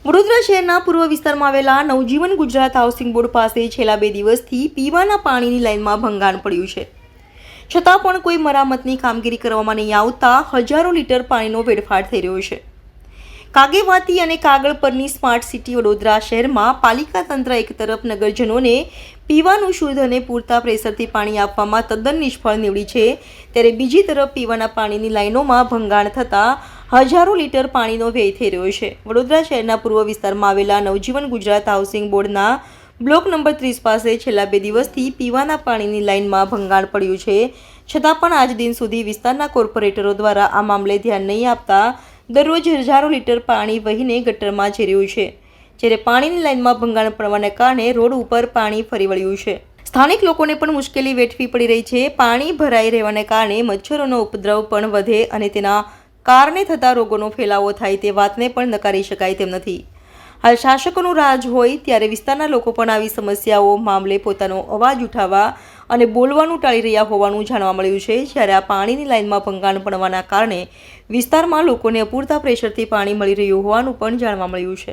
વડોદરા શહેરના પૂર્વ વિસ્તારમાં આવેલા નવજીવન ગુજરાત હાઉસિંગ બોર્ડ પાસે છેલ્લા 2 દિવસથી પીવાના પાણીની લાઇનમાં ભંગાણ પડ્યું છે. છતાં પણ કોઈ મરામતની કામગીરી કરવામાં નહીં આવતા હજારો લીટર પાણીનો વેડફાટ થઈ રહ્યો છે. કાગેવાતી અને કાગળ પરની સ્માર્ટ સિટી વડોદરા શહેરમાં પાલિકા તંત્ર એક તરફ નગરજનોને પીવાનું શુદ્ધ અને પૂરતા પ્રેશરથી પાણી આપવામાં તદ્દન નિષ્ફળ નીવડી છે, ત્યારે બીજી તરફ પીવાના પાણીની લાઇનોમાં ભંગાણ થતાં હજારો લીટર પાણીનો વ્યય થઈ રહ્યો છે. વડોદરા શહેરના પૂર્વ વિસ્તારમાં આવેલા નવજીવન ગુજરાત હાઉસિંગ બોર્ડના બ્લોક નંબર 30 પાસે છેલ્લા 2 દિવસથી પીવાના પાણીની લાઇનમાં ભંગાણ પડ્યું છે. છતાં પણ આજ દિન સુધી વિસ્તારના કોર્પોરેટરો દ્વારા આ મામલે ધ્યાન નહીં આપતા દરરોજ હજારો લીટર પાણી વહીને ગટરમાં જઈ રહ્યું છે, જ્યારે પાણીની લાઇનમાં ભંગાણ પડવાને કારણે રોડ ઉપર પાણી ફરી વળ્યું છે. સ્થાનિક લોકોને પણ મુશ્કેલી વેઠવી પડી રહી છે. પાણી ભરાઈ રહેવાને કારણે મચ્છરોનો ઉપદ્રવ પણ વધે અને તેના કારણે થતા રોગોનો ફેલાવો થાય તે વાતને પણ નકારી શકાય તેમ નથી. હાલ શાસકોનું રાજ હોય ત્યારે વિસ્તારના લોકો પણ આવી સમસ્યાઓ મામલે પોતાનો અવાજ ઉઠાવવા અને બોલવાનું ટાળી રહ્યા હોવાનું જાણવા મળ્યું છે. જ્યારે આ પાણીની લાઇનમાં ભંગાણ પડવાના કારણે વિસ્તારમાં લોકોને અપૂરતા પ્રેશરથી પાણી મળી રહ્યું હોવાનું પણ જાણવા મળ્યું છે.